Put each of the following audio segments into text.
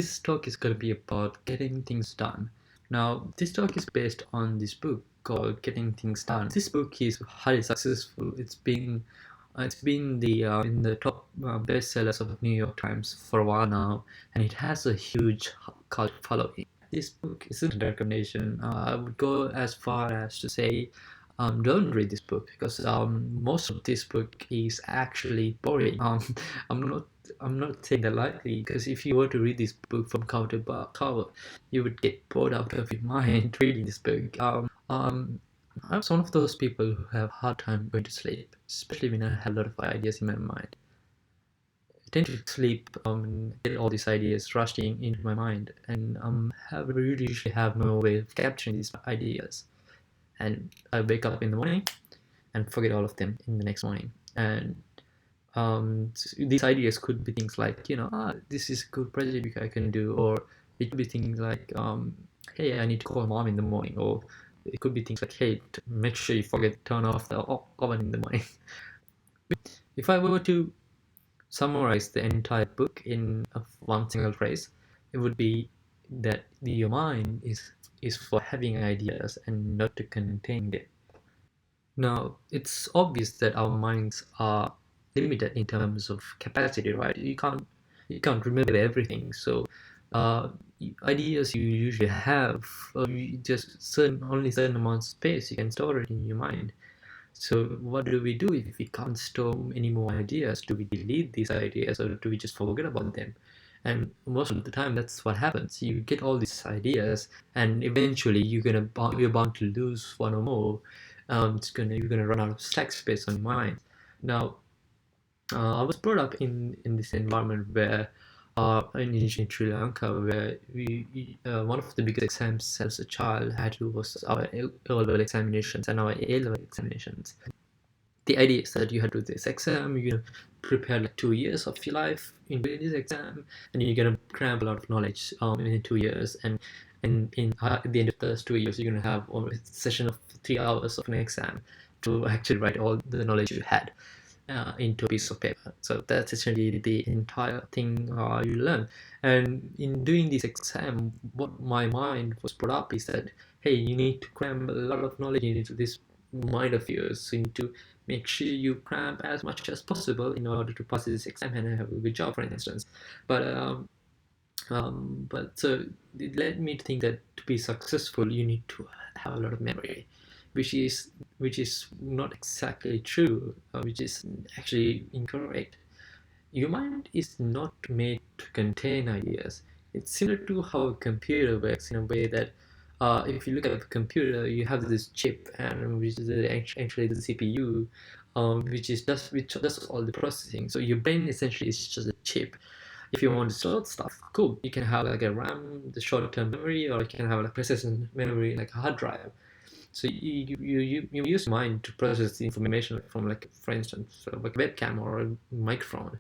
this talk is going to be about getting things done. Now, this talk is based on this book called Getting Things Done. This book is highly successful. It's been the in the top bestsellers of the New York Times for a while now, and it has a huge cult following. This book isn't a recommendation. I would go as far as to say, don't read this book because most of this book is actually boring. I'm not I'm not saying that lightly because if you were to read this book from cover to cover, you would get bored out of your mind reading this book. I was one of those people who have a hard time going to sleep, especially when I have a lot of ideas in my mind. I tend to sleep and get all these ideas rushing into my mind, and have really usually have no way of capturing these ideas. And I wake up in the morning and forget all of them in the next morning. And these ideas could be things like, this is a good project I can do, or it could be things like, hey, I need to call mom in the morning, or it could be things like, hey, make sure you forget to turn off the oven in the morning. If I were to summarize the entire book in one single phrase, it would be that your mind is for having ideas and not to contain them. Now, it's obvious that our minds are limited in terms of capacity, right? You can't remember everything. So, uh, ideas you usually have, you just only certain amount of space you can store it in your mind. So, what do we do if we can't store any more ideas? Do we delete these ideas, or do we just forget about them? And most of the time, that's what happens. You get all these ideas, and eventually, you're bound to lose one or more. You're gonna run out of stack space on your mind. Now, I was brought up in this environment where, in Sri Lanka, where one of the biggest exams as a child had to was our O-level examinations and our A-level examinations. The idea is that you had to do this exam, you're gonna prepare like 2 years of your life in doing this exam, and you're gonna cram a lot of knowledge in 2 years, and at the end of those 2 years, you're gonna have a session of 3 hours of an exam to actually write all the knowledge you had into a piece of paper. So that's essentially the entire thing you learn. And in doing this exam, what my mind was brought up is that, hey, you need to cram a lot of knowledge into this mind of yours. So you need to make sure you cram as much as possible in order to pass this exam and have a good job, for instance. But so it led me to think that to be successful, you need to have a lot of memory, which is not exactly true, which is actually incorrect. Your mind is not made to contain ideas. It's similar to how a computer works in a way that if you look at the computer, you have this chip, and which is actually the CPU, which does all the processing. So your brain essentially is just a chip. If you want to store stuff, cool. You can have like a RAM, the short-term memory, or you can have like persistent memory, like a hard drive. So you use mind to process the information from, like, for instance, like a webcam or a microphone,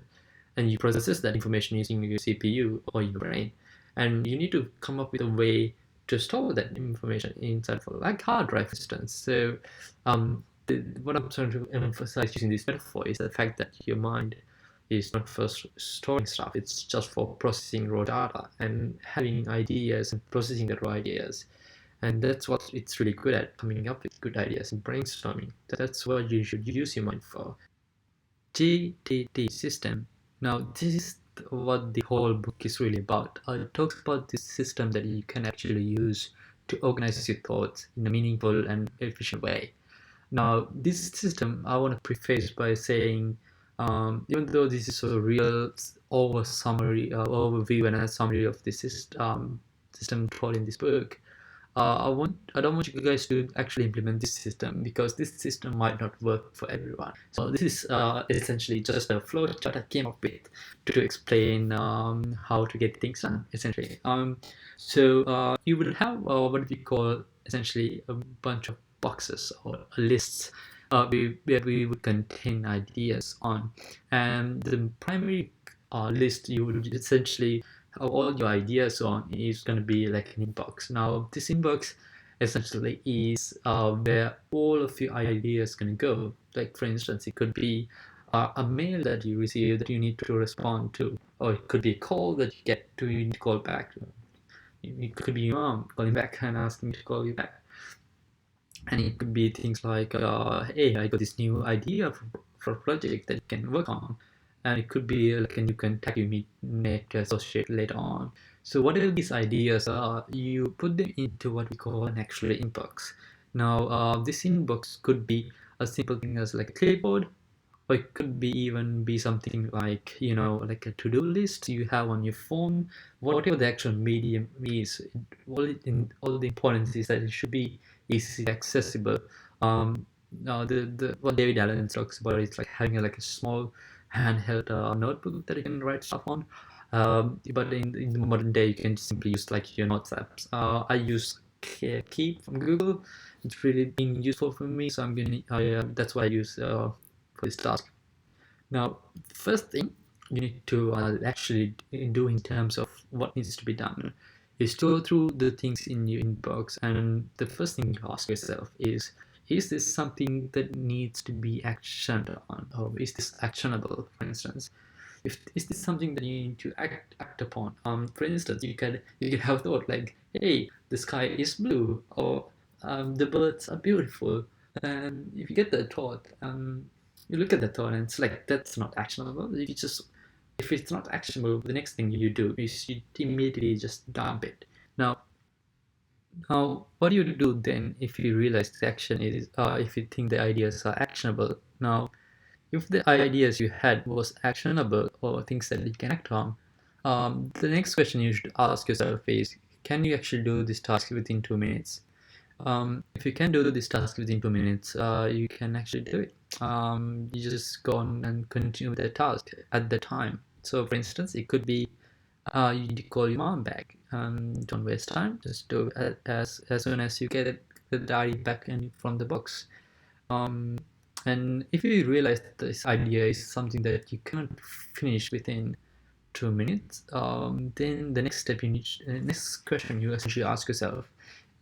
and you process that information using your CPU or your brain, and you need to come up with a way to store that information inside of like hard drive, for instance. So, what I'm trying to emphasize using this metaphor is the fact that your mind is not for storing stuff; it's just for processing raw data and having ideas and processing the raw ideas. And that's what it's really good at, coming up with good ideas and brainstorming. That's what you should use your mind for. GTD system. Now, this is what the whole book is really about. It talks about this system that you can actually use to organize your thoughts in a meaningful and efficient way. Now, this system, I want to preface by saying, even though this is a real overview and a summary of the system taught in this book, I don't want you guys to actually implement this system because this system might not work for everyone. So this is essentially just a flow chart I came up with to explain how to get things done, essentially. So you will have what we call essentially a bunch of boxes or lists where we would contain ideas on, and the primary list you would essentially all your ideas on is going to be like an inbox. Now, this inbox essentially is where all of your ideas going to go. Like, for instance, it could be a mail that you receive that you need to respond to, or it could be a call that you need to call back. It could be your mom calling back and asking to call you back. And it could be things like, hey, I got this new idea for a project that you can work on. And it could be like a new contact you need to associate later on. So whatever these ideas are, you put them into what we call an actual inbox. Now, this inbox could be a simple thing as like a clipboard, or it could be even be something like, like a to-do list you have on your phone. Whatever the actual medium is, all the importance is that it should be easily accessible. Now the what David Allen talks about is like having like a small handheld notebook that you can write stuff on. But in the modern day, you can simply use like your notes apps. I use Keep from Google. It's really been useful for me, so that's what I use for this task. Now, first thing you need to actually do in terms of what needs to be done is to go through the things in your inbox, and the first thing you ask yourself is this something that needs to be actioned on, or is this actionable, for instance? If is this something that you need to act upon? For instance, you can have thought like, hey, the sky is blue, or the birds are beautiful. And if you get that thought, you look at the thought and it's like, that's not actionable. If it's not actionable, the next thing you do is you immediately just dump it. Now, what do you do then if you realize the action is, if you think the ideas are actionable? Now, if the ideas you had was actionable or things that you can act on, the next question you should ask yourself is, can you actually do this task within 2 minutes? If you can do this task within 2 minutes, you can actually do it. You just go on and continue the task at the time. So, for instance, it could be you need to call your mom back. Don't waste time. Just do it as soon as you get the diary back from the box. Um, and if you realize that this idea is something that you can't finish within 2 minutes, then the next question you essentially ask yourself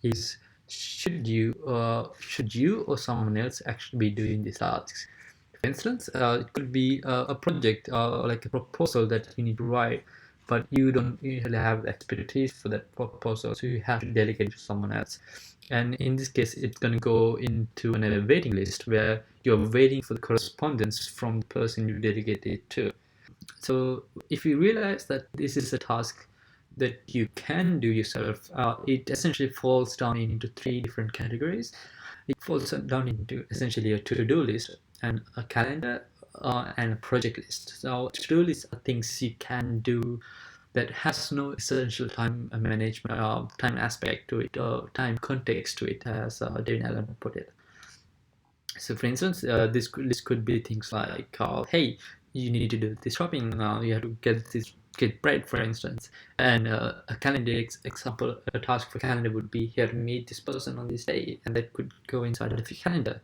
is, should you or someone else actually be doing these tasks? For instance, it could be a project, like a proposal that you need to write, but you don't usually have the expertise for that proposal, so you have to delegate it to someone else. And in this case, it's going to go into a waiting list where you're waiting for the correspondence from the person you dedicated it to. So if you realize that this is a task that you can do yourself, it essentially falls down into three different categories. It falls down into essentially a to-do list and a calendar and a project list. So to-do lists are things you can do that has no essential time management, time aspect to it, or time context to it, as David Allen put it. So, for instance, this could be things like, hey, you need to do this shopping. You have to get bread, for instance. And a calendar example, a task for calendar would be, here to meet this person on this day, and that could go inside of the calendar.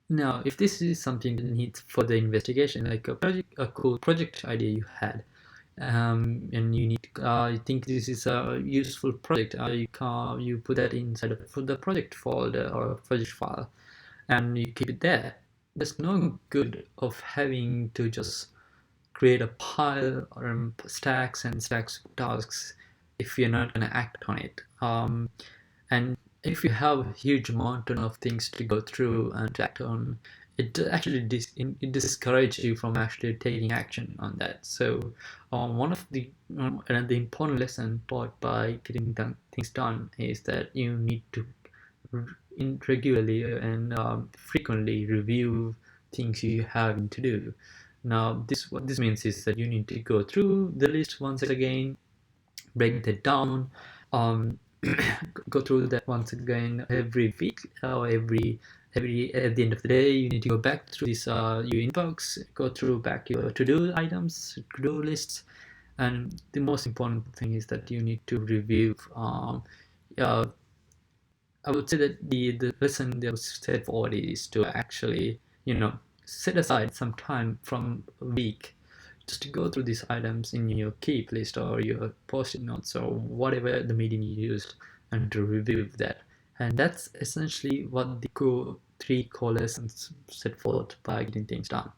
Now, if this is something that needs further investigation, like a cool project idea you had, and you think this is a useful project, you put that inside of the project folder or project file, and you keep it there. There's no good of having to just create a pile or stacks and stacks of tasks if you're not going to act on it. And if you have a huge mountain of things to go through and to act on, it actually it discourages you from actually taking action on that. So one of the another important lesson taught by getting things done is that you need to regularly and frequently review things you have to do. Now, what this means is that you need to go through the list once again, break that down, um, go through that once again every week or every at the end of the day. You need to go back through this your inbox, go through back your to-do items, to-do lists, and the most important thing is that you need to review. Uh, I would say that the lesson that was set forward is to actually, set aside some time from a week just to go through these items in your keep list or your post-it notes or whatever the medium you used, and to review that. And that's essentially what the three core lessons set forth by getting things done.